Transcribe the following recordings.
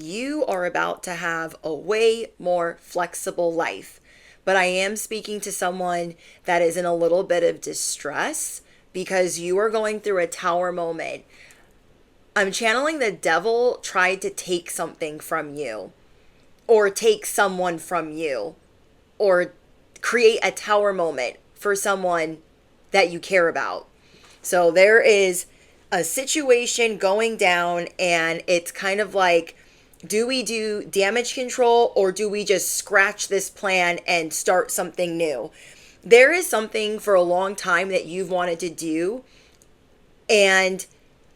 You are about to have a way more flexible life. But I am speaking to someone that is in a little bit of distress because you are going through a tower moment. I'm channeling the devil tried to take something from you, or take someone from you, or create a tower moment for someone that you care about. So there is a situation going down, and it's kind of like, do we do damage control or do we just scratch this plan and start something new? There is something for a long time that you've wanted to do, and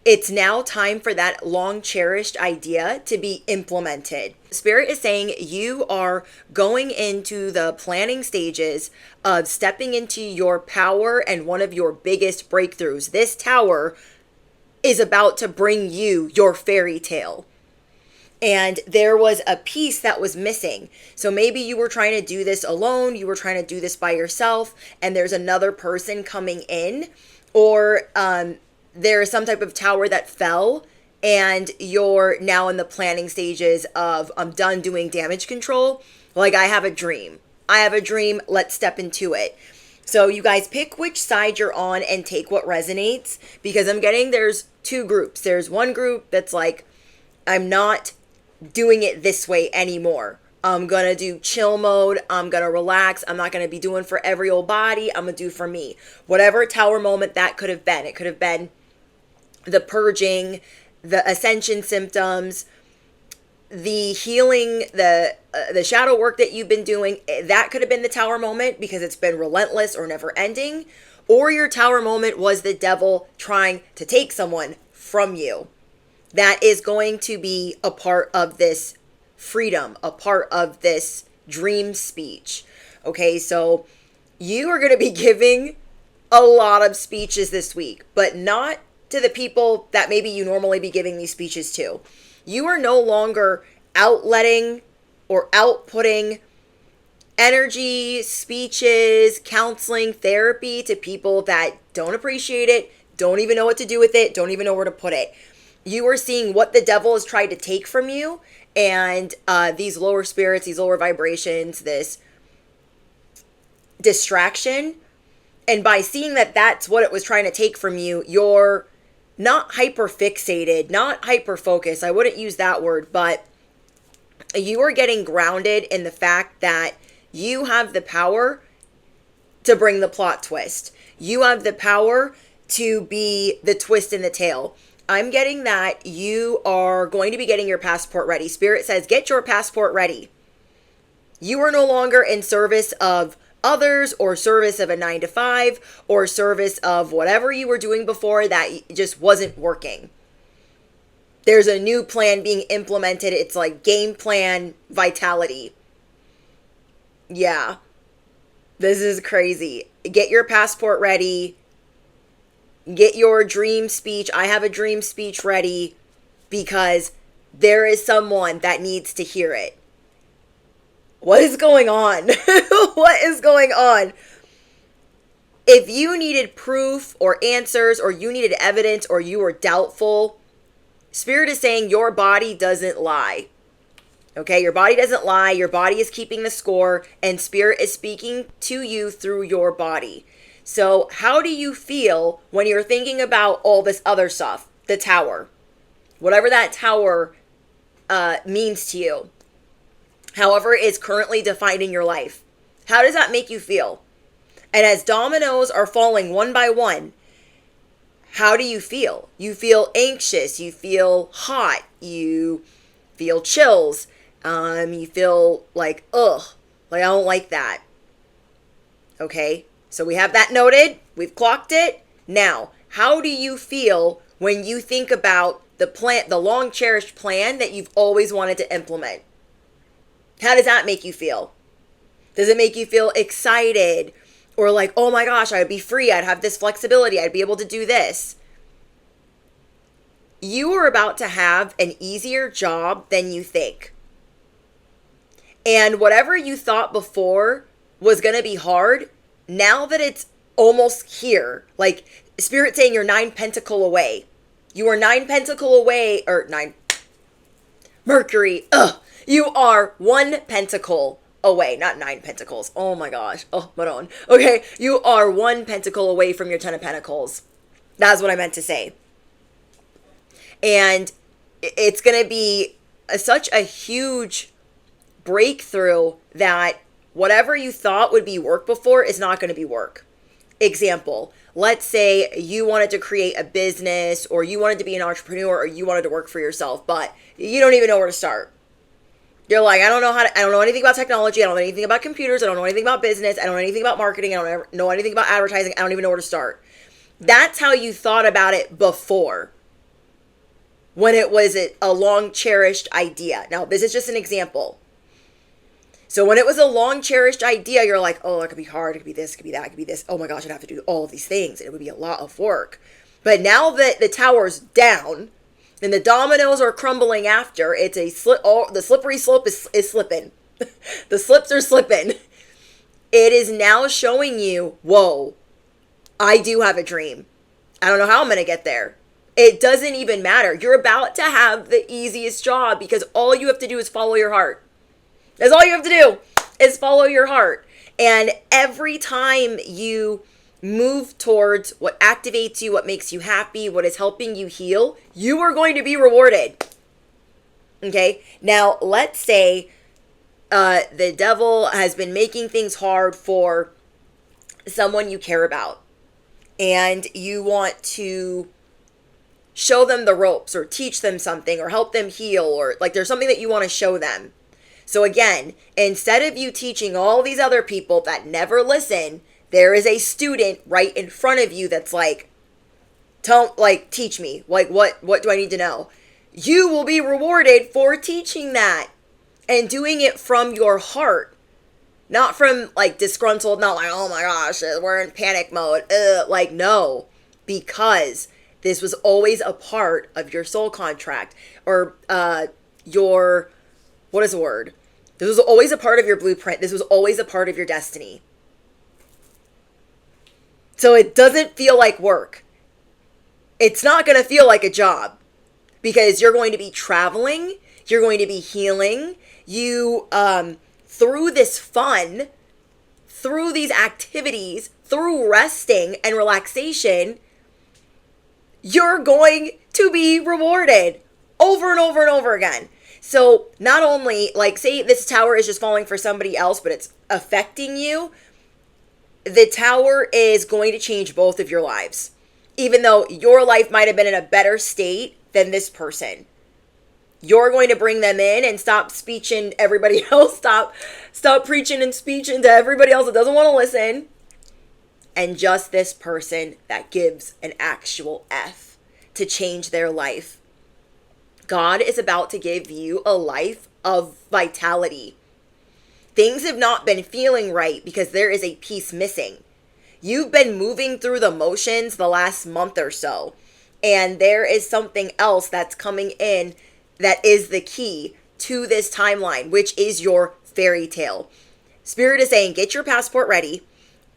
it's now time for that long cherished idea to be implemented. Spirit is saying you are going into the planning stages of stepping into your power and one of your biggest breakthroughs. This tower is about to bring you your fairy tale. And there was a piece that was missing. So maybe you were trying to do this alone, you were trying to do this by yourself, and there's another person coming in, or there is some type of tower that fell, and you're now in the planning stages of, I'm done doing damage control. Like, I have a dream. Let's step into it. So you guys pick which side you're on and take what resonates, because I'm getting there's two groups. There's one group that's like, I'm not doing it this way anymore. I'm going to do chill mode. I'm going to relax. I'm not going to be doing for every old body. I'm going to do for me. Whatever tower moment that could have been. It could have been the purging, the ascension symptoms, the healing, the shadow work that you've been doing. That could have been the tower moment because it's been relentless or never ending. Or your tower moment was the devil trying to take someone from you. That is going to be a part of this freedom, a part of this dream speech. Okay, so you are going to be giving a lot of speeches this week, but not to the people that maybe you normally be giving these speeches to. You are no longer outletting or outputting energy, speeches, counseling, therapy to people that don't appreciate it, don't even know what to do with it, don't even know where to put it. You are seeing what the devil has tried to take from you, and these lower spirits, these lower vibrations, this distraction. And by seeing that that's what it was trying to take from you, you're not hyper fixated, not hyper focused. I wouldn't use that word, but you are getting grounded in the fact that you have the power to bring the plot twist. You have the power to be the twist in the tail. I'm getting that you are going to be getting your passport ready. Spirit says, get your passport ready. You are no longer in service of others or service of a 9-to-5 or service of whatever you were doing before that just wasn't working. There's a new plan being implemented. It's like game plan vitality. Yeah, this is crazy. Get your passport ready. Get your dream speech. I have a dream speech ready because there is someone that needs to hear it. What is going on? What is going on? If you needed proof or answers, or you needed evidence, or you were doubtful, Spirit is saying your body doesn't lie. Okay, your body doesn't lie. Your body is keeping the score, and Spirit is speaking to you through your body. So how do you feel when you're thinking about all this other stuff? The tower. Whatever that tower means to you. However is currently defining your life. How does that make you feel? And as dominoes are falling one by one, how do you feel? You feel anxious. You feel hot. You feel chills. You feel like, ugh, like I don't like that. Okay? So we have that noted. We've clocked it. Now, how do you feel when you think about the long cherished plan that you've always wanted to implement? How does that make you feel? Does it make you feel excited? Or like, oh my gosh, I'd be free. I'd have this flexibility. I'd be able to do this. You are about to have an easier job than you think. And whatever you thought before was going to be hard, now that it's almost here, like Spirit saying you're 9 pentacle away. You are 9 pentacle away, or 9. Mercury, ugh. You are 1 pentacle away, not 9 pentacles. Oh my gosh. Oh, Maron. Okay, you are 1 pentacle away from your 10 of Pentacles. That's what I meant to say. And it's going to be such a huge breakthrough that whatever you thought would be work before is not going to be work. Example, let's say you wanted to create a business, or you wanted to be an entrepreneur, or you wanted to work for yourself, but you don't even know where to start. You're like, I don't know anything about technology. I don't know anything about computers. I don't know anything about business. I don't know anything about marketing. I don't know anything about advertising. I don't even know where to start. That's how you thought about it before, when it was a long cherished idea. Now, this is just an example. So when it was a long cherished idea, you're like, oh, it could be hard. It could be this, it could be that, it could be this. Oh my gosh, I'd have to do all of these things. It would be a lot of work. But now that the tower's down and the dominoes are crumbling after, it's a slip. Oh, the slippery slope is slipping. The slips are slipping. It is now showing you, whoa, I do have a dream. I don't know how I'm going to get there. It doesn't even matter. You're about to have the easiest job because all you have to do is follow your heart. That's all you have to do is follow your heart. And every time you move towards what activates you, what makes you happy, what is helping you heal, you are going to be rewarded. Okay? Now, let's say the devil has been making things hard for someone you care about, and you want to show them the ropes or teach them something or help them heal, or like there's something that you want to show them. So again, instead of you teaching all these other people that never listen, there is a student right in front of you that's like, teach me. Like, what do I need to know? You will be rewarded for teaching that and doing it from your heart, not from like disgruntled, not like, oh my gosh, we're in panic mode. Like, no, because this was always a part of your soul contract, or your, what is the word? This was always a part of your blueprint. This was always a part of your destiny. So it doesn't feel like work. It's not going to feel like a job, because you're going to be traveling. You're going to be healing. You, through this fun, through these activities, through resting and relaxation, you're going to be rewarded over and over and over again. So not only, like, say this tower is just falling for somebody else, but it's affecting you, the tower is going to change both of your lives. Even though your life might have been in a better state than this person, you're going to bring them in and stop speeching everybody else. Stop preaching and speeching to everybody else that doesn't want to listen. And just this person that gives an actual F to change their life. God is about to give you a life of vitality. Things have not been feeling right because there is a piece missing. You've been moving through the motions the last month or so, and there is something else that's coming in that is the key to this timeline, which is your fairy tale. Spirit is saying, get your passport ready.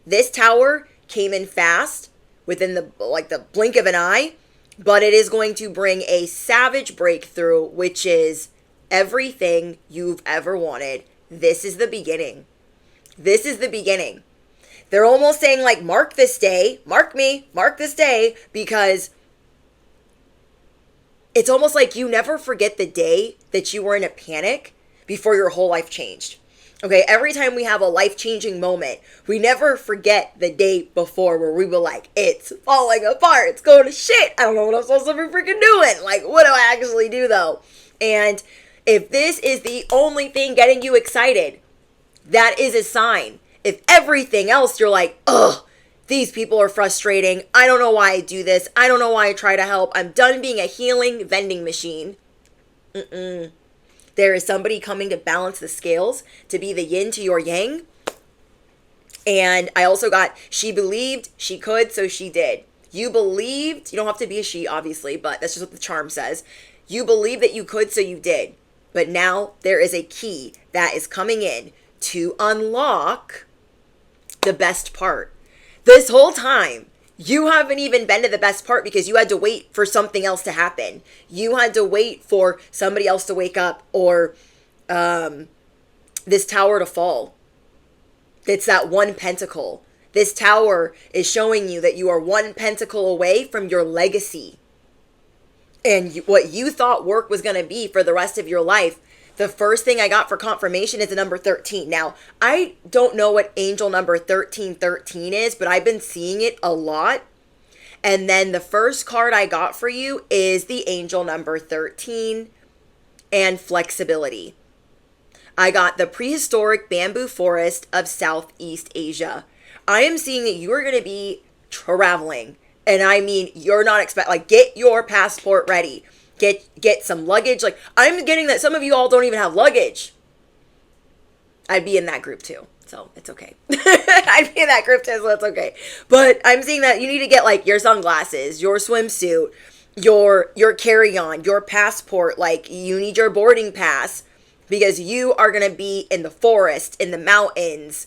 This tower came in fast, within the blink of an eye, but it is going to bring a savage breakthrough, which is everything you've ever wanted. This is the beginning. This is the beginning. They're almost saying, like, mark this day, mark me, mark this day, because it's almost like you never forget the day that you were in a panic before your whole life changed. Okay, every time we have a life-changing moment, we never forget the day before where we were like, it's falling apart, it's going to shit, I don't know what I'm supposed to be freaking doing. Like, what do I actually do, though? And if this is the only thing getting you excited, that is a sign. If everything else, you're like, ugh, these people are frustrating, I don't know why I do this, I don't know why I try to help, I'm done being a healing vending machine. There is somebody coming to balance the scales, to be the yin to your yang. And I also got, she believed she could, so she did. You believed, you don't have to be a she, obviously, but that's just what the charm says. You believed that you could, so you did. But now there is a key that is coming in to unlock the best part. This whole time, You haven't even been to the best part because you had to wait for something else to happen. You had to wait for somebody else to wake up or this tower to fall. It's that one pentacle. This tower is showing you that you are one pentacle away from your legacy. And what you thought work was going to be for the rest of your life, the first thing I got for confirmation is the number 13. Now, I don't know what angel number 1313 is, but I've been seeing it a lot. And then the first card I got for you is the angel number 13 and flexibility. I got the prehistoric bamboo forest of Southeast Asia. I am seeing that you are going to be traveling. And I mean, you're not like, get your passport ready. Get some luggage. Like, I'm getting that some of you all don't even have luggage. I'd be in that group too. So it's okay. I'd be in that group too, so it's okay. But I'm seeing that you need to get like your sunglasses, your swimsuit, your carry-on, your passport. Like, you need your boarding pass because you are going to be in the forest, in the mountains,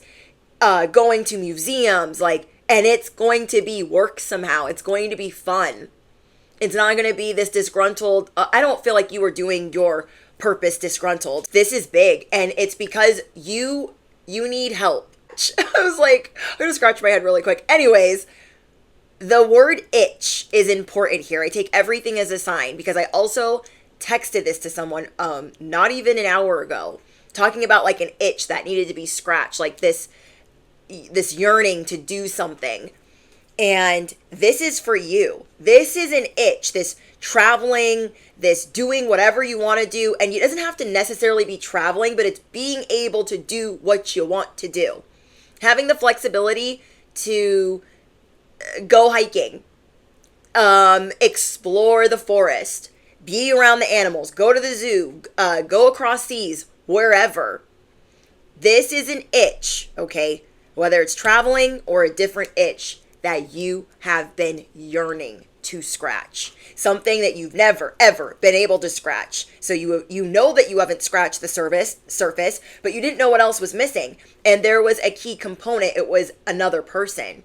going to museums, like, and it's going to be work somehow. It's going to be fun. It's not going to be this disgruntled. I don't feel like you were doing your purpose disgruntled. This is big. And it's because you need help. I was like, I'm going to scratch my head really quick. Anyways, the word itch is important here. I take everything as a sign because I also texted this to someone not even an hour ago, talking about like an itch that needed to be scratched, like this yearning to do something. And this is for you. This is an itch, this traveling, this doing whatever you want to do. And it doesn't have to necessarily be traveling, but it's being able to do what you want to do. Having the flexibility to go hiking, explore the forest, be around the animals, go to the zoo, go across seas, wherever. This is an itch, okay? Whether it's traveling or a different itch that you have been yearning to scratch. Something that you've never, ever been able to scratch. So you know that you haven't scratched the surface, but you didn't know what else was missing. And there was a key component. It was another person.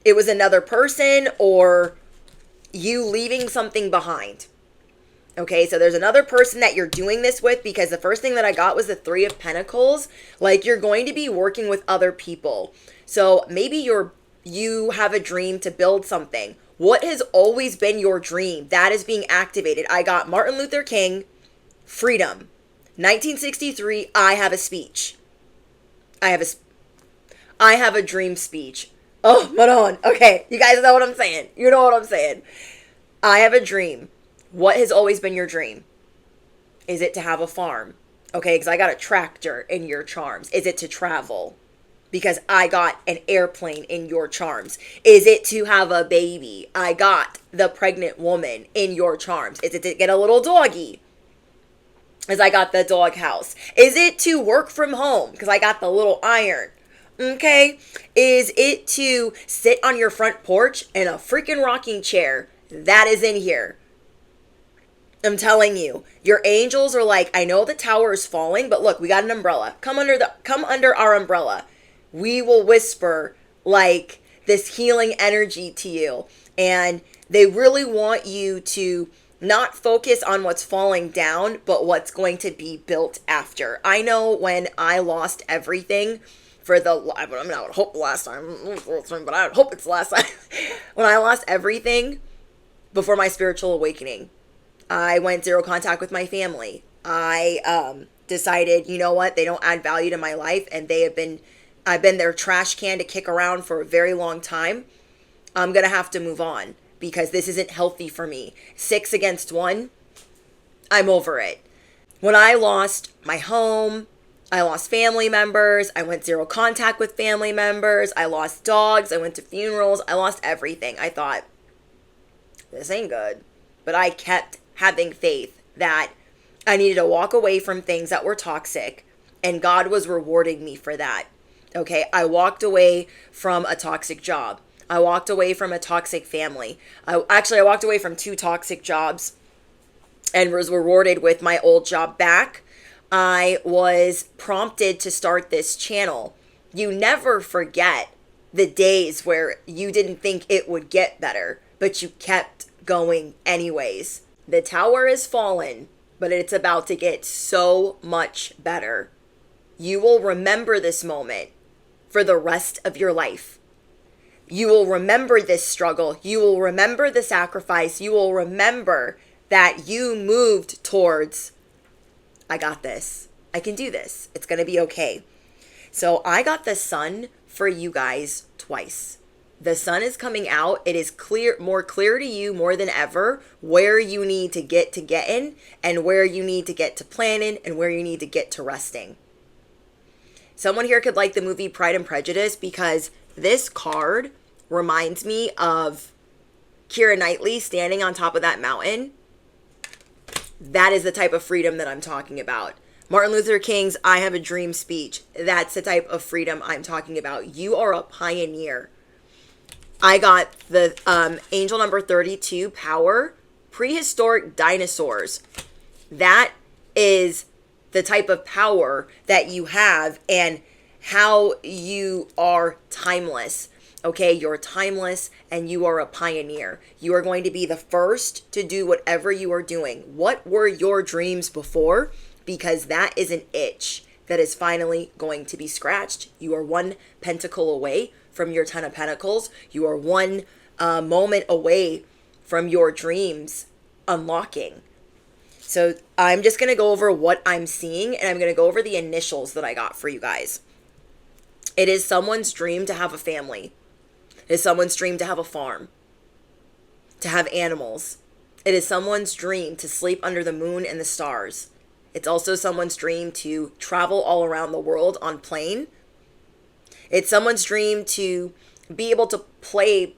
It was another person or you leaving something behind. Okay, so there's another person that you're doing this with because the first thing that I got was the 3 of Pentacles. Like, you're going to be working with other people. So maybe you have a dream to build something. What has always been your dream? That is being activated. I got Martin Luther King, freedom. 1963, I have a speech. I have a dream speech. Oh, hold on. Okay, you guys know what I'm saying. You know what I'm saying. I have a dream. What has always been your dream? Is it to have a farm? Okay, because I got a tractor in your charms. Is it to travel? Because I got an airplane in your charms. Is it to have a baby? I got the pregnant woman in your charms. Is it to get a little doggy? Because I got the dog house. Is it to work from home? Because I got the little iron. Okay? Is it to sit on your front porch in a freaking rocking chair? That is in here. I'm telling you, your angels are like, I know the tower is falling, but look, we got an umbrella. Come under our umbrella. We will whisper like this healing energy to you. And they really want you to not focus on what's falling down, but what's going to be built after. I know when I lost everything I would hope last time, but I would hope it's last time. When I lost everything before my spiritual awakening, I went zero contact with my family. I decided, you know what, they don't add value to my life, and I've been their trash can to kick around for a very long time. I'm going to have to move on because this isn't healthy for me. 6 against 1, I'm over it. When I lost my home, I lost family members, I went zero contact with family members, I lost dogs, I went to funerals, I lost everything. I thought, this ain't good. But I kept having faith that I needed to walk away from things that were toxic, and God was rewarding me for that. Okay, I walked away from a toxic job. I walked away from a toxic family. I walked away from 2 toxic jobs and was rewarded with my old job back. I was prompted to start this channel. You never forget the days where you didn't think it would get better, but you kept going anyways. The tower is fallen, but it's about to get so much better. You will remember this moment for the rest of your life. You will remember this struggle. You will remember the sacrifice. You will remember that you moved towards, I got this. I can do this. It's going to be okay. So I got the sun for you guys twice. The sun is coming out. It is more clear to you more than ever where you need to get in and where you need to get to planning and where you need to get to resting. Someone here could like the movie Pride and Prejudice because this card reminds me of Keira Knightley standing on top of that mountain. That is the type of freedom that I'm talking about. Martin Luther King's I Have a Dream speech. That's the type of freedom I'm talking about. You are a pioneer. I got the angel number 32, power, prehistoric dinosaurs. That is the type of power that you have and how you are timeless. Okay, you're timeless and you are a pioneer. You are going to be the first to do whatever you are doing. What were your dreams before? Because that is an itch that is finally going to be scratched. You are one pentacle away from your 10 of Pentacles. You are one moment away from your dreams unlocking. So I'm just going to go over what I'm seeing, and I'm going to go over the initials that I got for you guys. It is someone's dream to have a family. It is someone's dream to have a farm, to have animals. It is someone's dream to sleep under the moon and the stars. It's also someone's dream to travel all around the world on plane. It's someone's dream to be able to play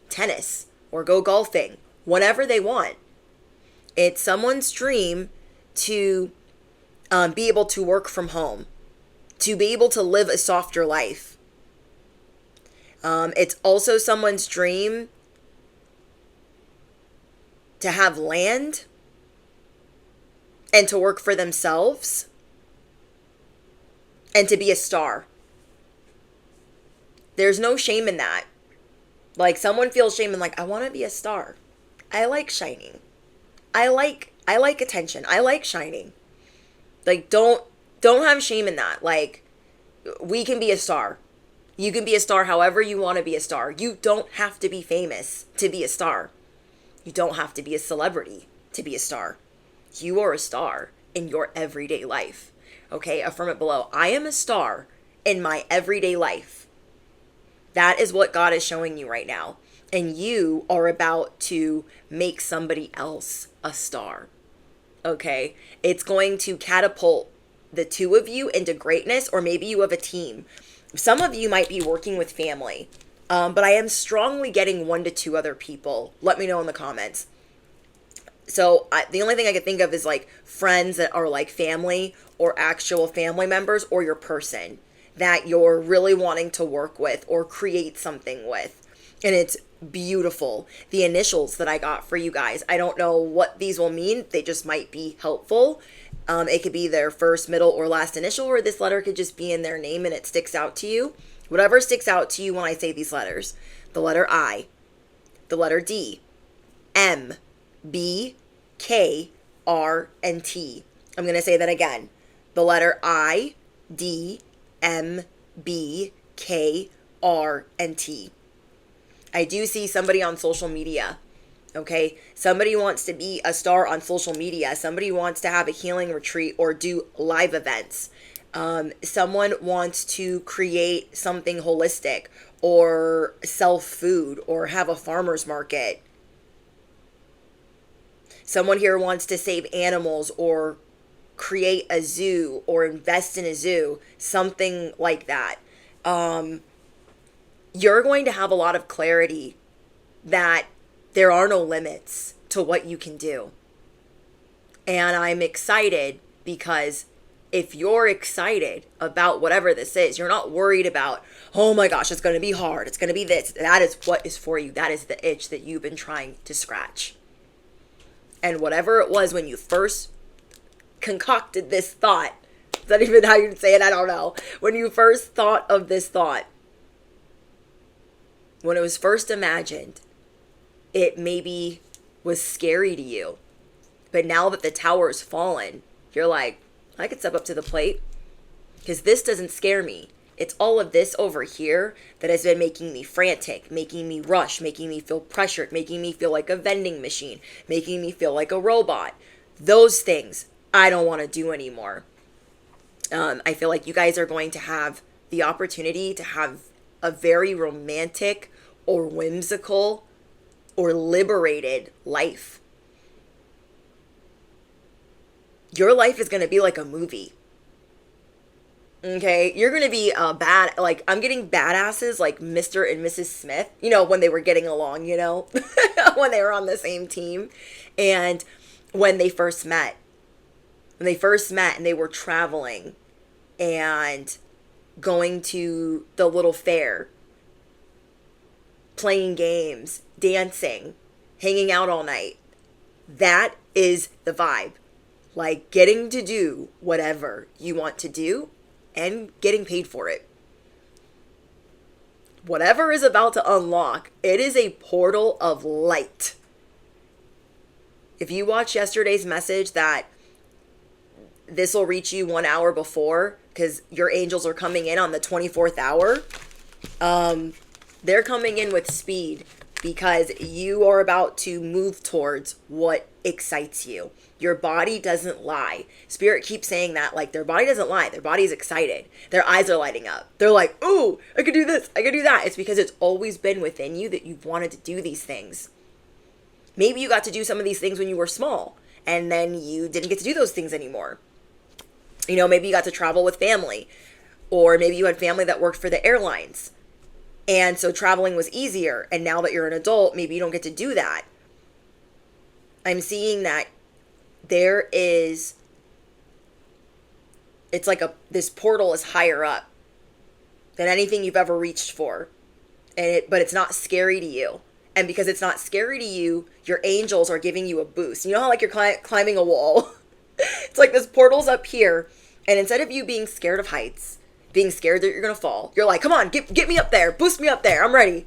tennis or go golfing whenever they want. It's someone's dream to be able to work from home, to be able to live a softer life. It's also someone's dream to have land and to work for themselves and to be a star. There's no shame in that. Like, someone feels shame and like, I want to be a star. I like shining. I like attention. I like shining. Like, don't have shame in that. Like, we can be a star. You can be a star however you want to be a star. You don't have to be famous to be a star. You don't have to be a celebrity to be a star. You are a star in your everyday life. Okay, affirm it below. I am a star in my everyday life. That is what God is showing you right now. And you are about to make somebody else a star. Okay, it's going to catapult the two of you into greatness, or maybe you have a team. Some of you might be working with family, but I am strongly getting 1 to 2 other people. Let me know in the comments. So the only thing I could think of is like friends that are like family or actual family members, or your person that you're really wanting to work with or create something with. And it's beautiful. The initials that I got for you guys, I don't know what these will mean. They just might be helpful. It could be their first, middle, or last initial, or this letter could just be in their name and it sticks out to you. Whatever sticks out to you when I say these letters. The letter I, the letter D, M, B, K, R, and T. I'm going to say that again. The letter I, D, M, B, K, R, and T. I do see somebody on social media. Okay, somebody wants to be a star on social media. Somebody wants to have a healing retreat or do live events. Someone wants to create something holistic or sell food or have a farmer's market. Someone here wants to save animals or create a zoo or invest in a zoo, something like that. You're going to have a lot of clarity that there are no limits to what you can do. And I'm excited because if you're excited about whatever this is, you're not worried about, oh my gosh, it's going to be hard. It's going to be this. That is what is for you. That is the itch that you've been trying to scratch. And whatever it was when you first concocted this thought, is that even how you'd say it? I don't know. When you first thought of this thought, when it was first imagined, it maybe was scary to you. But now that the tower's fallen, you're like, I could step up to the plate because this doesn't scare me. It's all of this over here that has been making me frantic, making me rush, making me feel pressured, making me feel like a vending machine, making me feel like a robot. Those things I don't want to do anymore. I feel like you guys are going to have the opportunity to have a very romantic or whimsical or liberated life. Your life is going to be like a movie. Okay, you're going to be like, I'm getting badasses like Mr. and Mrs. Smith, when they were getting along, when they were on the same team. And when they first met and they were traveling and going to the little fair, playing games, dancing, hanging out all night. That is the vibe. Like getting to do whatever you want to do and getting paid for it. Whatever is about to unlock, it is a portal of light. If you watch yesterday's message that this will reach you 1 hour before because your angels are coming in on the 24th hour, they're coming in with speed because you are about to move towards what excites you. Your body doesn't lie. Spirit keeps saying that, like, their body doesn't lie. Their body is excited. Their eyes are lighting up. They're like, ooh, I could do this. I could do that. It's because it's always been within you that you've wanted to do these things. Maybe you got to do some of these things when you were small and then you didn't get to do those things anymore. Maybe you got to travel with family, or maybe you had family that worked for the airlines. And so traveling was easier. And now that you're an adult, maybe you don't get to do that. I'm seeing that it's like this portal is higher up than anything you've ever reached for. But it's not scary to you. And because it's not scary to you, your angels are giving you a boost. You know how like you're climbing a wall? It's like this portal's up here. And instead of you being scared of heights, being scared that you're going to fall, you're like, come on, get me up there. Boost me up there. I'm ready.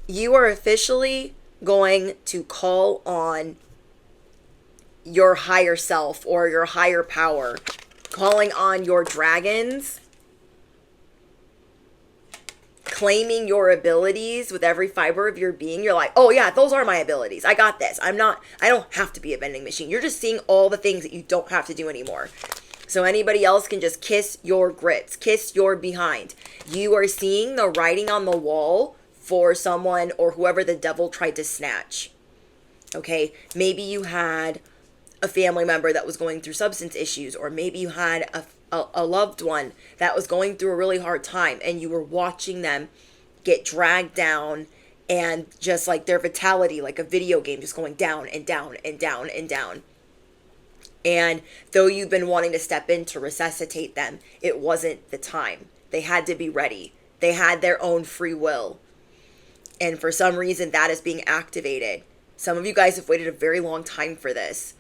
You are officially going to call on your higher self or your higher power, calling on your dragons, claiming your abilities with every fiber of your being. You're like, oh yeah, those are my abilities. I got this. I don't have to be a vending machine. You're just seeing all the things that you don't have to do anymore. So anybody else can just kiss your grits, kiss your behind. You are seeing the writing on the wall for someone or whoever the devil tried to snatch. Okay, maybe you had a family member that was going through substance issues, or maybe you had a loved one that was going through a really hard time and you were watching them get dragged down and just like their vitality, like a video game, just going down and down and down and down. And though you've been wanting to step in to resuscitate them, it wasn't the time. They had to be ready. They had their own free will. And for some reason that is being activated. Some of you guys have waited a very long time for this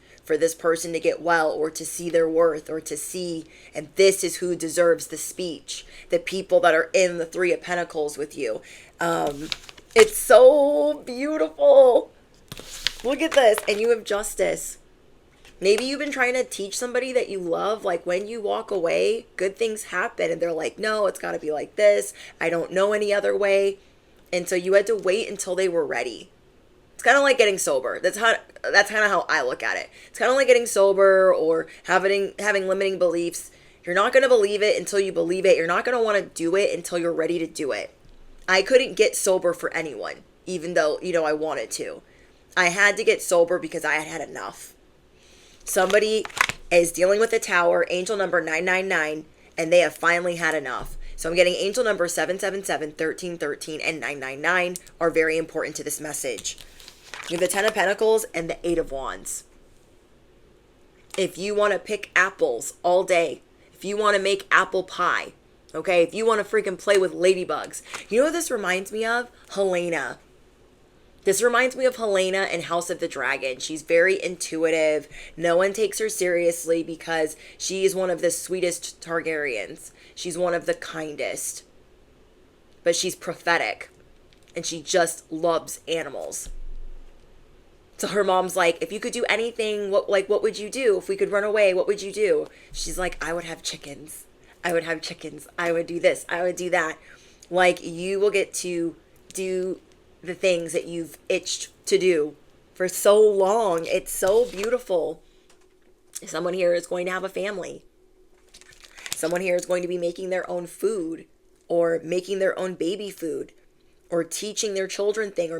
person to get well, or to see their worth, or to see, and this is who deserves the speech. The people that are in the Three of Pentacles with you. It's so beautiful. Look at this. And you have justice. Maybe you've been trying to teach somebody that you love, like when you walk away, good things happen. And they're like, no, it's got to be like this. I don't know any other way. And so you had to wait until they were ready. It's kind of like getting sober. That's kind of how I look at it. It's kind of like getting sober or having limiting beliefs. You're not going to believe it until you believe it. You're not going to want to do it until you're ready to do it. I couldn't get sober for anyone, even though, I wanted to. I had to get sober because I had had enough. Somebody is dealing with a tower, angel number 999, and they have finally had enough. So I'm getting angel number 777, 1313, and 999 are very important to this message. You have the Ten of Pentacles and the Eight of Wands. If you want to pick apples all day, if you want to make apple pie, okay, if you want to freaking play with ladybugs, you know what this reminds me of? Helena. This reminds me of Helena in House of the Dragon. She's very intuitive. No one takes her seriously because she is one of the sweetest Targaryens. She's one of the kindest. but she's prophetic and she just loves animals. So her mom's like, if you could do anything, what would you do? If we could run away, what would you do? She's like, I would have chickens. I would have chickens. I would do this. I would do that. Like, you will get to do the things that you've itched to do for so long. It's so beautiful. Someone here is going to have a family. Someone here is going to be making their own food, or making their own baby food, or teaching their children things,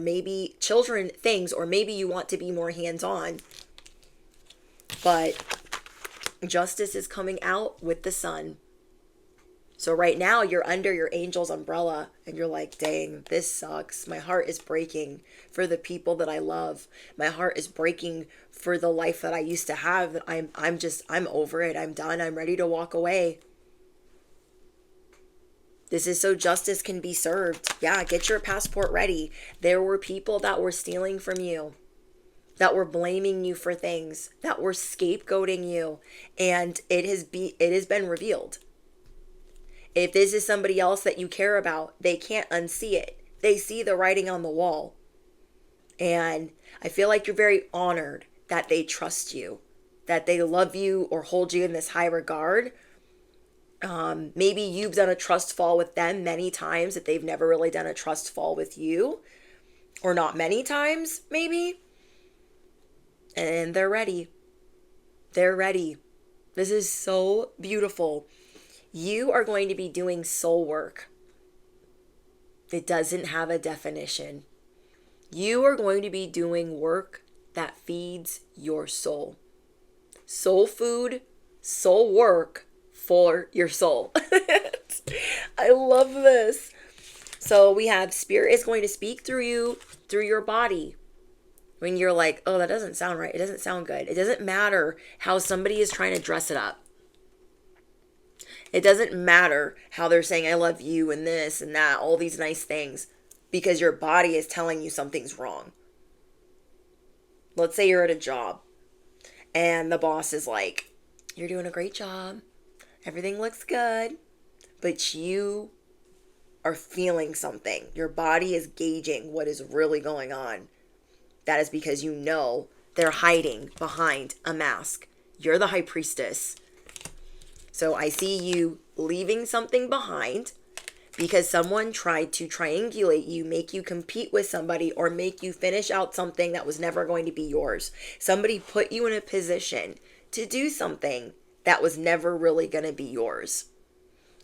or maybe you want to be more hands-on. But justice is coming out with the sun. So right now you're under your angel's umbrella and you're like, dang, this sucks. My heart is breaking for the people that I love. My heart is breaking for the life that I used to have. I'm over it. I'm done. I'm ready to walk away. This is so justice can be served. Yeah, get your passport ready. There were people that were stealing from you, that were blaming you for things, that were scapegoating you, and it has been revealed. If this is somebody else that you care about, they can't unsee it. They see the writing on the wall. And I feel like you're very honored that they trust you, that they love you or hold you in this high regard. Maybe you've done a trust fall with them many times that they've never really done a trust fall with you, or not many times, maybe. And they're ready. They're ready. This is so beautiful. You are going to be doing soul work. It doesn't have a definition. You are going to be doing work that feeds your soul. Soul food, soul work for your soul. I love this. So we have spirit is going to speak through you, through your body. When you're like, oh, that doesn't sound right. It doesn't sound good. It doesn't matter how somebody is trying to dress it up. It doesn't matter how they're saying, I love you and this and that, all these nice things, because your body is telling you something's wrong. Let's say you're at a job and the boss is like, you're doing a great job. Everything looks good, but you are feeling something. Your body is gauging what is really going on. That is because you know they're hiding behind a mask. You're the high priestess. So I see you leaving something behind because someone tried to triangulate you, make you compete with somebody, or make you finish out something that was never going to be yours. Somebody put you in a position to do something that was never really going to be yours.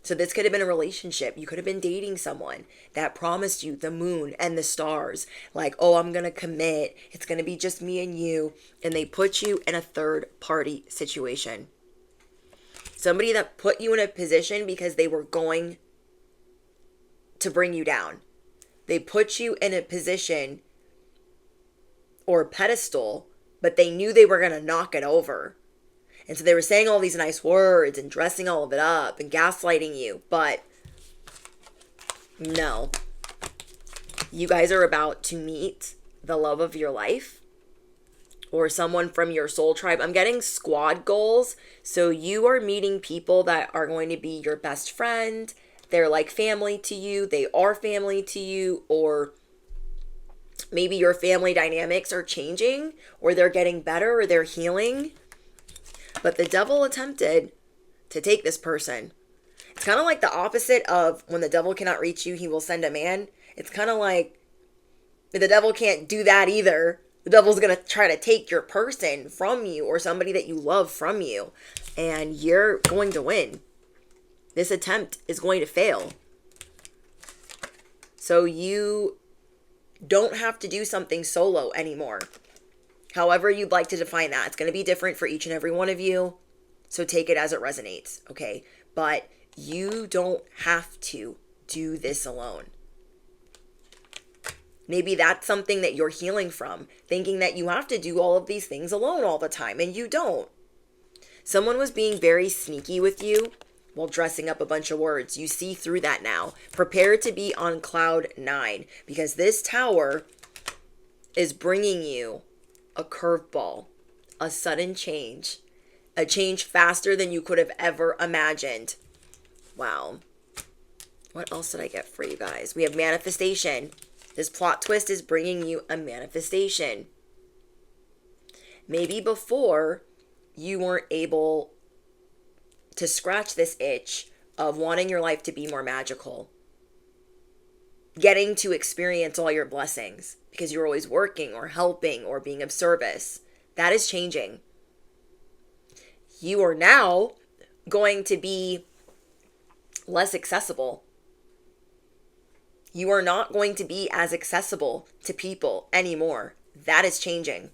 So this could have been a relationship. You could have been dating someone that promised you the moon and the stars. Like, oh, I'm going to commit. It's going to be just me and you. And they put you in a third party situation. Somebody that put you in a position because they were going to bring you down. They put you in a position or a pedestal, but they knew they were going to knock it over. And so they were saying all these nice words and dressing all of it up and gaslighting you. But no, you guys are about to meet the love of your life, or someone from your soul tribe. I'm getting squad goals. So you are meeting people that are going to be your best friend. They're like family to you. They are family to you. Or maybe your family dynamics are changing, or they're getting better, or they're healing. But the devil attempted to take this person. It's kind of like the opposite of when the devil cannot reach you, he will send a man. It's kind of like the devil can't do that either. The devil's going to try to take your person from you, or somebody that you love from you. And you're going to win. This attempt is going to fail. So you don't have to do something solo anymore. However you'd like to define that. It's going to be different for each and every one of you. So take it as it resonates, okay? But you don't have to do this alone. Maybe that's something that you're healing from, thinking that you have to do all of these things alone all the time, and you don't. Someone was being very sneaky with you while dressing up a bunch of words. You see through that now. Prepare to be on cloud 9, because this tower is bringing you a curveball, a sudden change, a change faster than you could have ever imagined. Wow. What else did I get for you guys? We have manifestation. This plot twist is bringing you a manifestation. Maybe before you weren't able to scratch this itch of wanting your life to be more magical, getting to experience all your blessings because you're always working or helping or being of service. That is changing. You are now going to be less accessible. You are not going to be as accessible to people anymore. That is changing.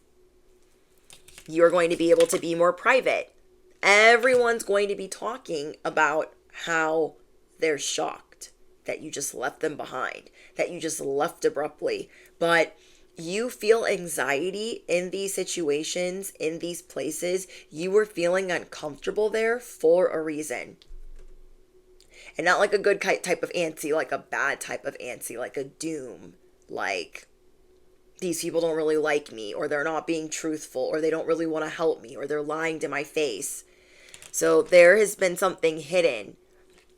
You are going to be able to be more private. Everyone's going to be talking about how they're shocked that you just left them behind, that you just left abruptly. But you feel anxiety in these situations, in these places. You were feeling uncomfortable there for a reason. And not like a good type of antsy, like a bad type of antsy, like a doom, like these people don't really like me, or they're not being truthful, or they don't really want to help me, or they're lying to my face. So there has been something hidden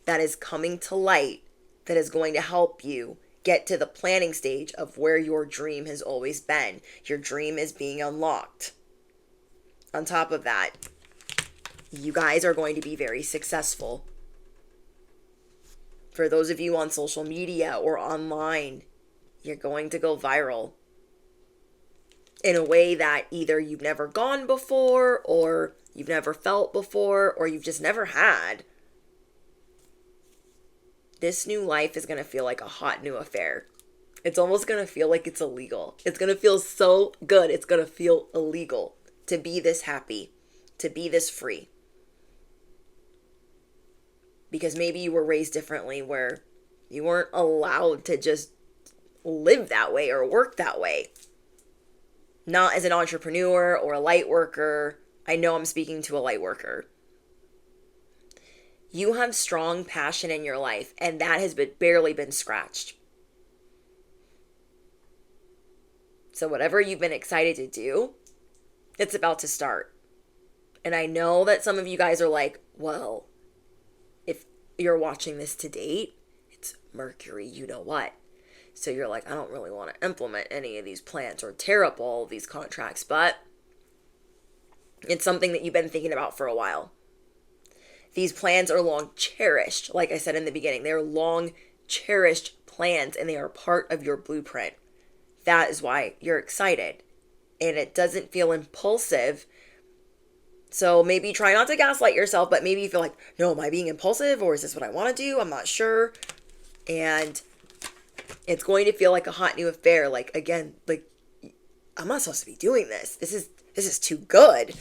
that is coming to light that is going to help you get to the planning stage of where your dream has always been. Your dream is being unlocked. On top of that, you guys are going to be very successful. For those of you on social media or online, you're going to go viral in a way that either you've never gone before, or you've never felt before, or you've just never had. This new life is going to feel like a hot new affair. It's almost going to feel like it's illegal. It's going to feel so good. It's going to feel illegal to be this happy, to be this free. Because maybe you were raised differently where you weren't allowed to just live that way or work that way. Not as an entrepreneur or a light worker. I know I'm speaking to a light worker. You have strong passion in your life, and that has barely been scratched. So whatever you've been excited to do, it's about to start. And I know that some of you guys are like, well, if you're watching this to date, it's Mercury, you know what. So you're like, I don't really want to implement any of these plans or tear up all of these contracts, but it's something that you've been thinking about for a while. These plans are long cherished. Like I said in the beginning, they're long cherished plans, and they are part of your blueprint. That is why you're excited. And it doesn't feel impulsive. So maybe try not to gaslight yourself, but maybe you feel like, no, am I being impulsive, or is this what I want to do? I'm not sure. And it's going to feel like a hot new affair. Like, again, like, I'm not supposed to be doing this. This is too good.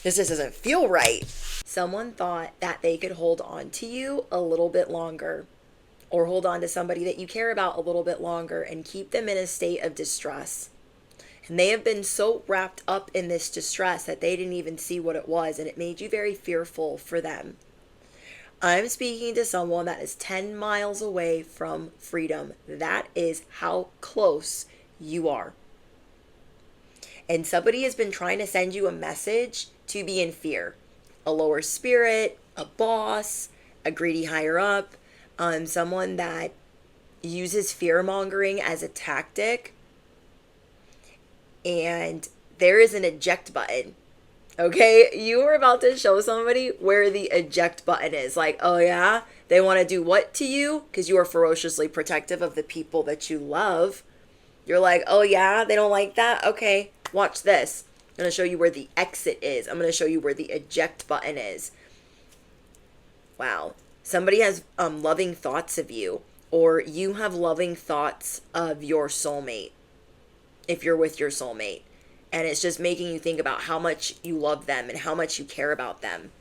This just doesn't feel right. Someone thought that they could hold on to you a little bit longer, or hold on to somebody that you care about a little bit longer and keep them in a state of distress. And they have been so wrapped up in this distress that they didn't even see what it was, and it made you very fearful for them. I'm speaking to someone that is 10 miles away from freedom. That is how close you are. And somebody has been trying to send you a message to be in fear. A lower spirit, a boss, a greedy higher up, someone that uses fear-mongering as a tactic. And there is an eject button. Okay, you are about to show somebody where the eject button is. Like, oh yeah, they want to do what to you? Because you are ferociously protective of the people that you love. You're like, oh yeah, they don't like that? Okay, watch this. I'm going to show you where the exit is. I'm going to show you where the eject button is. Wow. Somebody has loving thoughts of you, or you have loving thoughts of your soulmate, if you're with your soulmate. And it's just making you think about how much you love them and how much you care about them,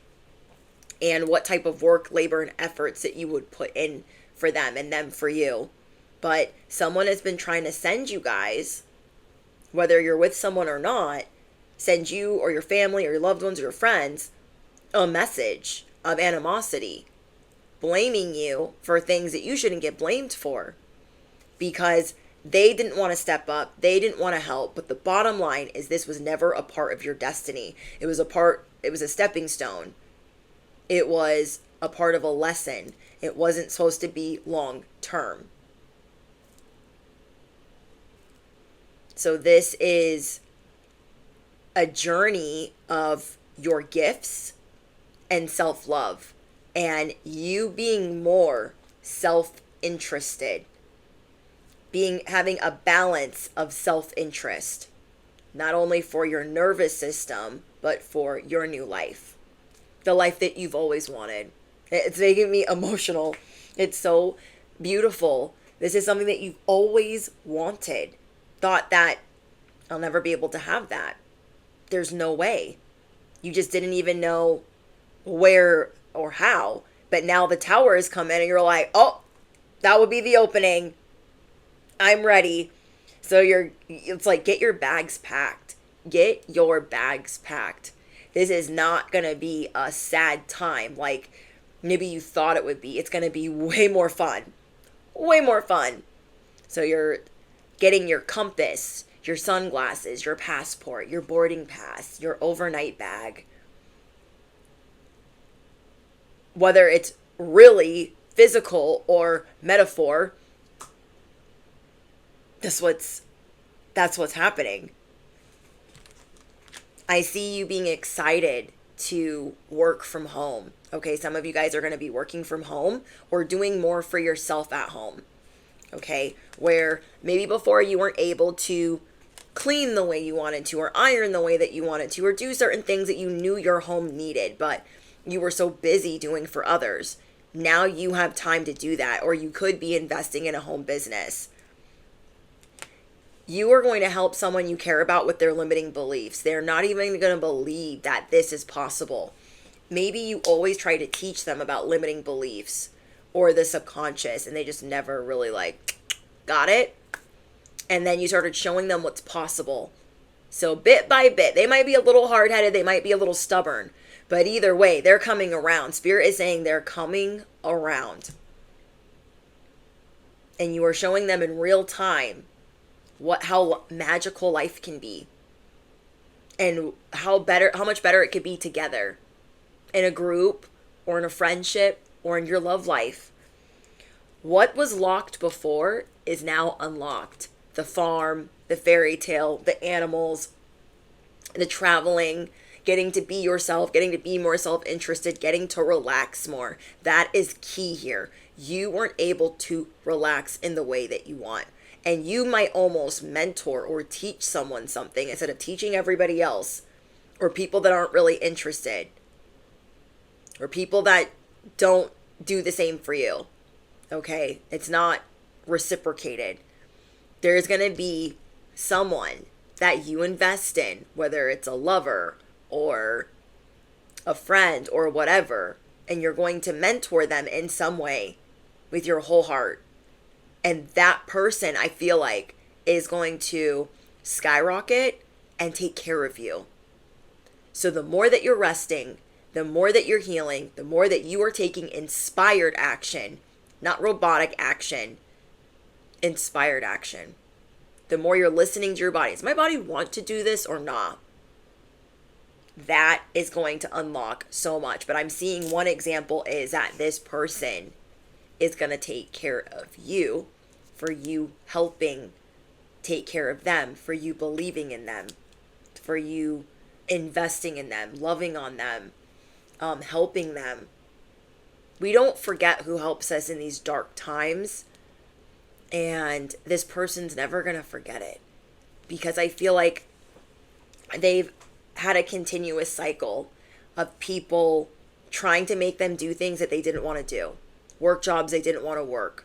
and what type of work, labor, and efforts that you would put in for them and them for you. But someone has been trying to send you guys, whether you're with someone or not, send you or your family or your loved ones or your friends a message of animosity, blaming you for things that you shouldn't get blamed for, because they didn't want to step up. They didn't want to help. But the bottom line is, this was never a part of your destiny. It was a stepping stone. It was a part of a lesson. It wasn't supposed to be long term. So this is a journey of your gifts and self-love, and you being more self-interested, having a balance of self-interest, not only for your nervous system, but for your new life, the life that you've always wanted. It's making me emotional. It's so beautiful. This is something that you've always wanted. Thought that I'll never be able to have that. There's no way. You just didn't even know where or how. But now the tower has come in and you're like, oh, that would be the opening. I'm ready. So it's like, get your bags packed. Get your bags packed. This is not going to be a sad time like maybe you thought it would be. It's going to be way more fun. Way more fun. So you're getting your compass, your sunglasses, your passport, your boarding pass, your overnight bag. Whether it's really physical or metaphor, that's what's happening. I see you being excited to work from home. Okay, some of you guys are going to be working from home or doing more for yourself at home. Okay, where maybe before you weren't able to clean the way you wanted to, or iron the way that you wanted to, or do certain things that you knew your home needed, but you were so busy doing for others. Now you have time to do that, or you could be investing in a home business. You are going to help someone you care about with their limiting beliefs. They're not even going to believe that this is possible. Maybe you always try to teach them about limiting beliefs or the subconscious, and they just never really got it. And then you started showing them what's possible. So bit by bit, they might be a little hard-headed, they might be a little stubborn, but either way, they're coming around. Spirit is saying they're coming around. And you are showing them in real time how magical life can be. And how much better it could be together. In a group, or in a friendship, or in your love life. What was locked before is now unlocked. The farm, the fairy tale, the animals, the traveling, getting to be yourself, getting to be more self-interested, getting to relax more. That is key here. You weren't able to relax in the way that you want. And you might almost mentor or teach someone something instead of teaching everybody else, or people that aren't really interested, or people that don't do the same for you. Okay? It's not reciprocated. There's going to be someone that you invest in, whether it's a lover or a friend or whatever, and you're going to mentor them in some way with your whole heart. And that person, I feel like, is going to skyrocket and take care of you. So the more that you're resting, the more that you're healing, the more that you are taking inspired action, not robotic action, inspired action. The more you're listening to your body. Does my body want to do this or not? That is going to unlock so much. But I'm seeing one example is that this person is going to take care of you, for you helping take care of them, for you believing in them, for you investing in them, loving on them, helping them. We don't forget who helps us in these dark times, and this person's never going to forget it, because I feel like they've had a continuous cycle of people trying to make them do things that they didn't want to do, work jobs they didn't want to work,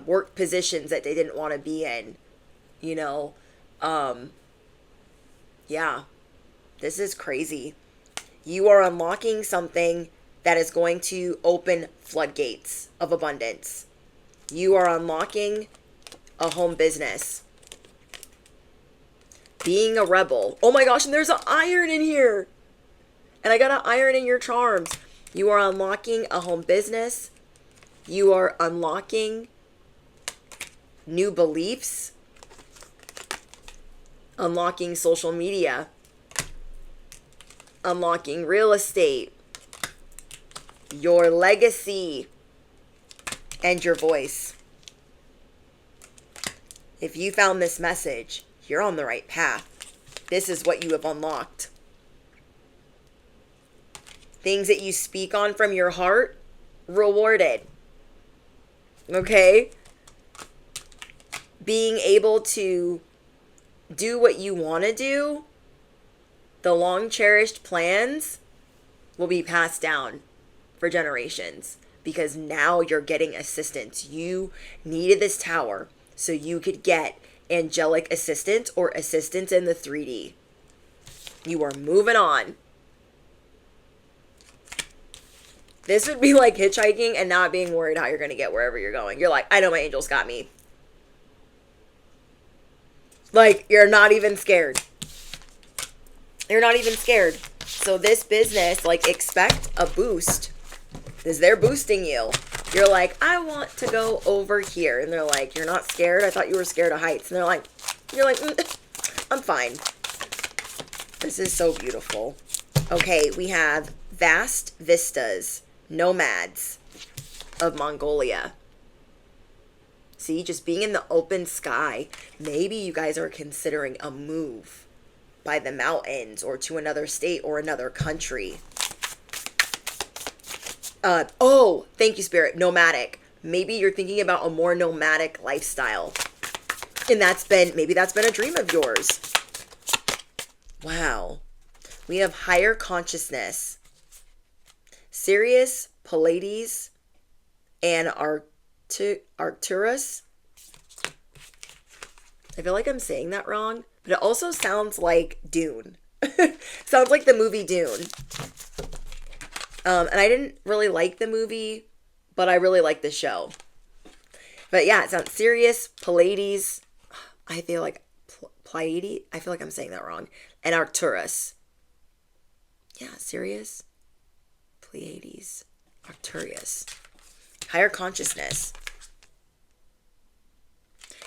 work positions that they didn't want to be in, yeah, this is crazy. You are unlocking something that is going to open floodgates of abundance. You are unlocking a home business. Being a rebel. Oh my gosh, and there's an iron in here. And I got an iron in your charms. You are unlocking a home business. You are unlocking new beliefs. Unlocking social media. Unlocking real estate. your legacy, and your voice. If you found this message, you're on the right path. This is what you have unlocked. Things that you speak on from your heart, rewarded. Okay? Being able to do what you want to do, the long cherished plans will be passed down for generations because now you're getting assistance. You needed this tower so you could get angelic assistance or assistance in the 3D. You are moving on. This would be like hitchhiking and not being worried how you're going to get wherever you're going. You're like, I know my angels got me. Like, you're not even scared. You're not even scared. So this business, like, expect a boost. Because they're boosting you. You're like, I want to go over here. And they're like, you're not scared? I thought you were scared of heights. And you're like, I'm fine. This is so beautiful. Okay, we have vast vistas, nomads of Mongolia. See, just being in the open sky. Maybe you guys are considering a move by the mountains or to another state or another country. Oh, thank you, Spirit. Nomadic. Maybe you're thinking about a more nomadic lifestyle. And maybe that's been a dream of yours. Wow. We have higher consciousness. Sirius, Pleiades, and Arcturus. I feel like I'm saying that wrong, but it also sounds like Dune. Sounds like the movie Dune. And I didn't really like the movie, but I really like the show. But yeah, it sounds Sirius, Pleiades. I feel like Pleiades. I feel like I'm saying that wrong. And Arcturus. Yeah, Sirius, Pleiades, Arcturus. Higher consciousness.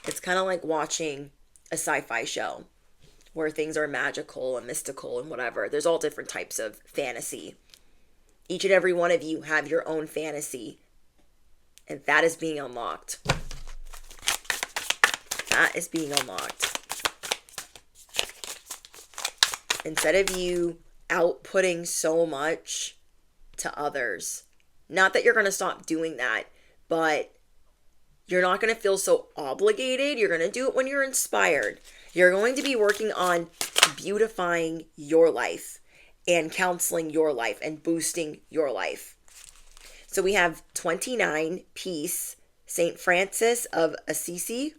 It's kind of like watching a sci-fi show where things are magical and mystical and whatever. There's all different types of fantasy. Each and every one of you have your own fantasy. And that is being unlocked. That is being unlocked. Instead of you outputting so much to others, not that you're going to stop doing that, but you're not going to feel so obligated. You're going to do it when you're inspired. You're going to be working on beautifying your life and counseling your life and boosting your life. So we have 29, peace, St. Francis of Assisi.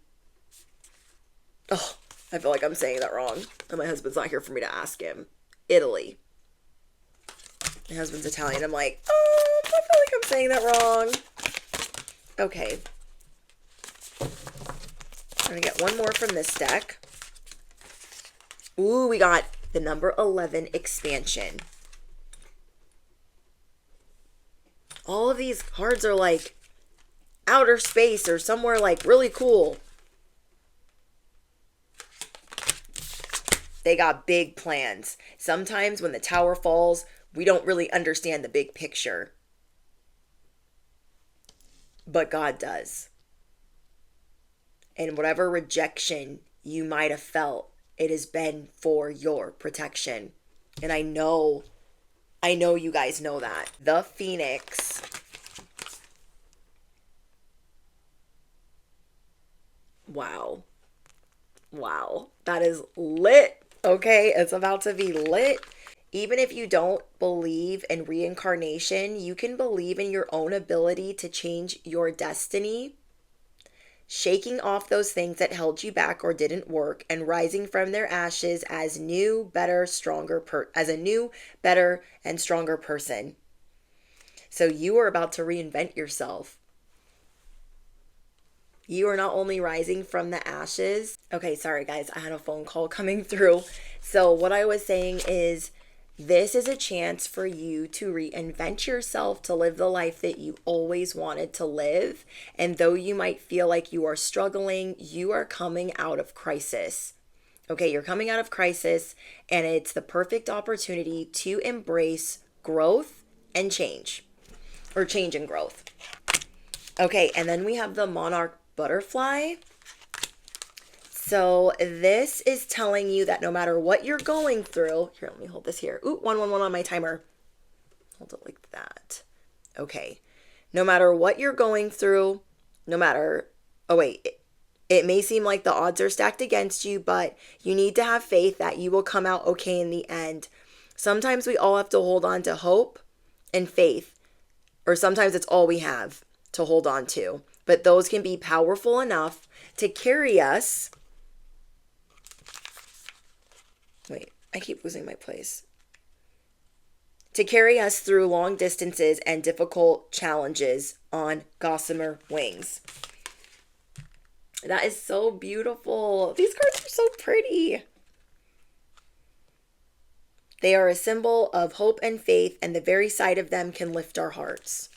Oh, I feel like I'm saying that wrong. And my husband's not here for me to ask him. Italy. My husband's Italian. I'm like, oh, I feel like I'm saying that wrong. Okay. I'm going to get one more from this deck. Ooh, we got the number 11 expansion. All of these cards are like outer space or somewhere like really cool. They got big plans. Sometimes when the tower falls, we don't really understand the big picture. But God does. And whatever rejection you might have felt, it has been for your protection. And I know you guys know that. The Phoenix. Wow. Wow. That is lit. Okay, it's about to be lit. Even if you don't believe in reincarnation, you can believe in your own ability to change your destiny. Shaking off those things that held you back or didn't work and rising from their ashes as a new, better, and stronger person. So you are about to reinvent yourself. You are not only rising from the ashes. Okay, sorry guys, I had a phone call coming through. So what I was saying is, this is a chance for you to reinvent yourself to live the life that you always wanted to live. And though you might feel like you are struggling, you are coming out of crisis. Okay, you're coming out of crisis, and it's the perfect opportunity to embrace growth and change. or change and growth. Okay, and then we have the monarch butterfly. So this is telling you that no matter what you're going through, here, let me hold this here. Ooh, 111 on my timer. Hold it like that. Okay. No matter what you're going through, no matter, oh wait, it may seem like the odds are stacked against you, but you need to have faith that you will come out okay in the end. Sometimes we all have to hold on to hope and faith, or sometimes it's all we have to hold on to. But those can be powerful enough to carry us. Wait, I keep losing my place. To carry us through long distances and difficult challenges on gossamer wings. That is so beautiful. These cards are so pretty. They are a symbol of hope and faith, and the very sight of them can lift our hearts.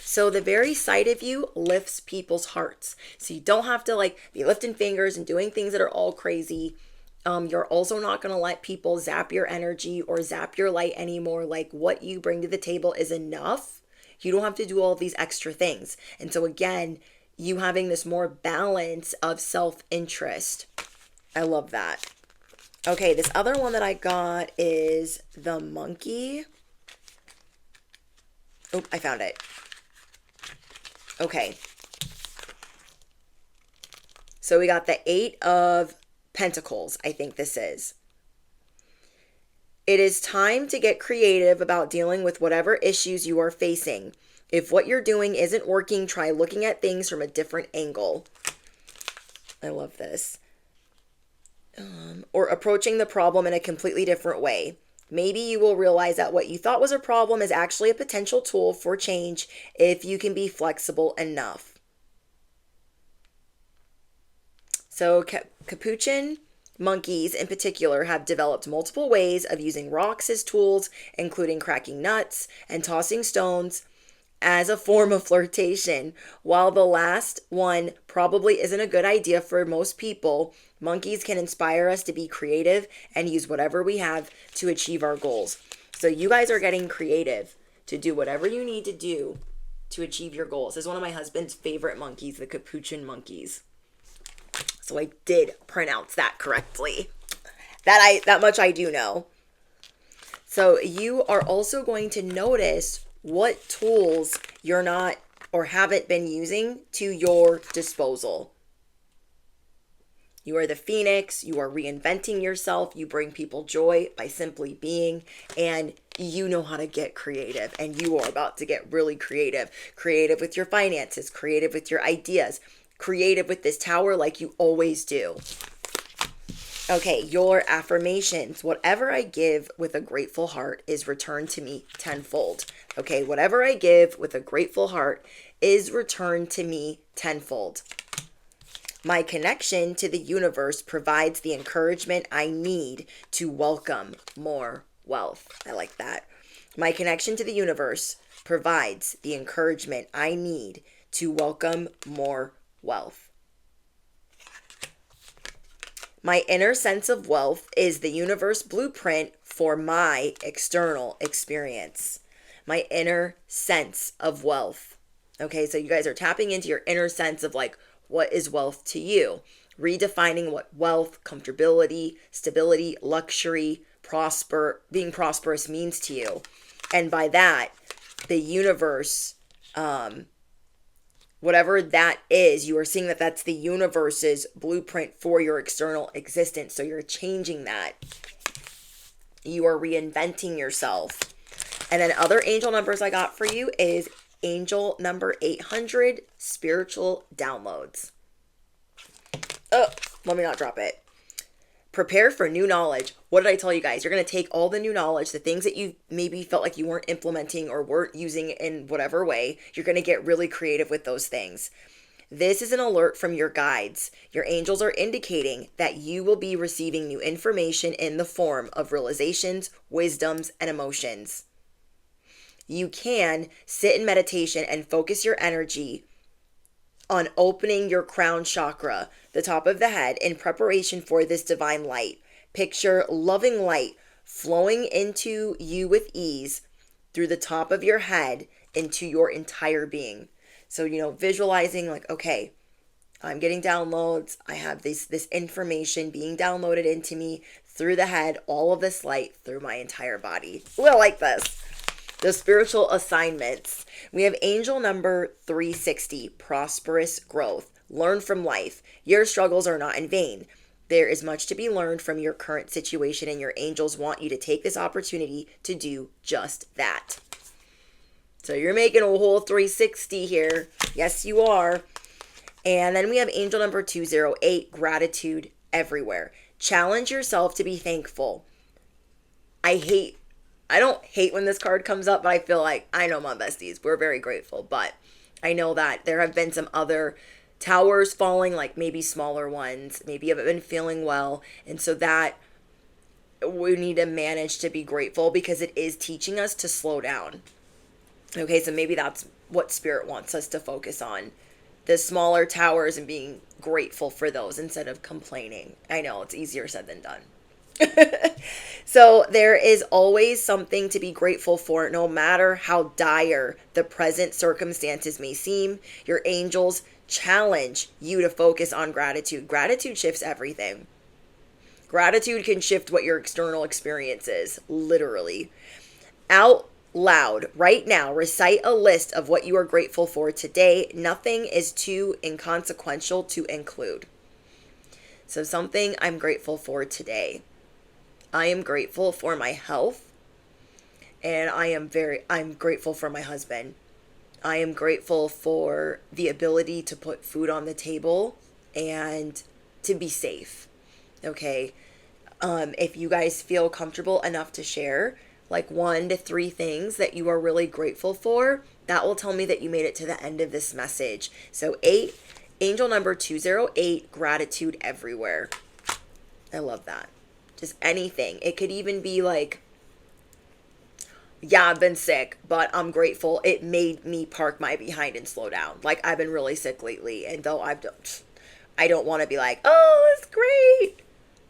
So the very sight of you lifts people's hearts. So you don't have to be lifting fingers and doing things that are all crazy. You're also not going to let people zap your energy or zap your light anymore. Like, what you bring to the table is enough. You don't have to do all of these extra things. And so again, you having this more balance of self-interest. I love that. Okay, this other one that I got is the monkey. Oh, I found it. Okay. So we got the 8 of Pentacles, I think this is. It is time to get creative about dealing with whatever issues you are facing. If what you're doing isn't working, try looking at things from a different angle. I love this. Or approaching the problem in a completely different way. Maybe you will realize that what you thought was a problem is actually a potential tool for change if you can be flexible enough. So capuchin monkeys in particular have developed multiple ways of using rocks as tools, including cracking nuts and tossing stones as a form of flirtation. While the last one probably isn't a good idea for most people, monkeys can inspire us to be creative and use whatever we have to achieve our goals. So you guys are getting creative to do whatever you need to do to achieve your goals. This is one of my husband's favorite monkeys, the capuchin monkeys. So I did pronounce that correctly. That much I do know. So you are also going to notice what tools you're not or haven't been using to your disposal. You are the phoenix. You are reinventing yourself. You bring people joy by simply being, and you know how to get creative, and you are about to get really creative. Creative with your finances, creative with your ideas, creative with this tower like you always do. Okay, your affirmations. Whatever I give with a grateful heart is returned to me tenfold. Okay, whatever I give with a grateful heart is returned to me tenfold. My connection to the universe provides the encouragement I need to welcome more wealth. I like that. My connection to the universe provides the encouragement I need to welcome more wealth. My inner sense of wealth is the universe blueprint for my external experience. My inner sense of wealth. Okay, so you guys are tapping into your inner sense of what is wealth to you? Redefining what wealth, comfortability, stability, luxury, being prosperous means to you. And by that, the universe, whatever that is, you are seeing that that's the universe's blueprint for your external existence. So you're changing that. You are reinventing yourself. And then other angel numbers I got for you is angel number 800, spiritual downloads. Oh, let me not drop it. Prepare for new knowledge. What did I tell you guys? You're going to take all the new knowledge, the things that you maybe felt like you weren't implementing or weren't using in whatever way. You're going to get really creative with those things. This is an alert from your guides. Your angels are indicating that you will be receiving new information in the form of realizations, wisdoms, and emotions. You can sit in meditation and focus your energy on opening your crown chakra, the top of the head, in preparation for this divine light. Picture loving light flowing into you with ease, through the top of your head into your entire being. So, visualizing like, okay, I'm getting downloads. I have this information being downloaded into me through the head, all of this light through my entire body. Ooh, I like this. The spiritual assignments. We have angel number 360, prosperous growth. Learn from life. Your struggles are not in vain. There is much to be learned from your current situation, and your angels want you to take this opportunity to do just that. So you're making a whole 360 here. Yes, you are. And then we have angel number 208, gratitude everywhere. Challenge yourself to be thankful. I don't hate when this card comes up, but I feel like I know my besties. We're very grateful, but I know that there have been some other towers falling, like maybe smaller ones. Maybe you haven't been feeling well. And so that we need to manage to be grateful because it is teaching us to slow down. Okay, so maybe that's what Spirit wants us to focus on. The smaller towers and being grateful for those instead of complaining. I know it's easier said than done. So there is always something to be grateful for, no matter how dire the present circumstances may seem. Your angels challenge you to focus on gratitude. Gratitude shifts everything. Gratitude can shift what your external experience is, literally. Out loud, right now, recite a list of what you are grateful for today. Nothing is too inconsequential to include. So something I'm grateful for today. I am grateful for my health, and I'm grateful for my husband. I am grateful for the ability to put food on the table and to be safe. Okay. If you guys feel comfortable enough to share like 1 to 3 things that you are really grateful for, that will tell me that you made it to the end of this message. So angel number 208, gratitude everywhere. I love that. Just anything. It could even be like, yeah, I've been sick, but I'm grateful it made me park my behind and slow down. Like, I've been really sick lately, and though I don't want to be like, oh, it's great.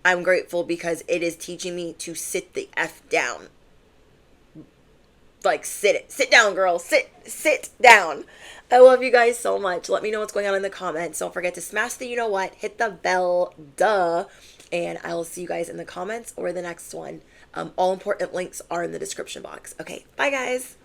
I'm grateful because it is teaching me to sit the F down. Like, sit down, girl. Sit down. I love you guys so much. Let me know what's going on in the comments. Don't forget to smash the you know what, hit the bell, and I will see you guys in the comments or the next one. All important links are in the description box. Okay, bye guys.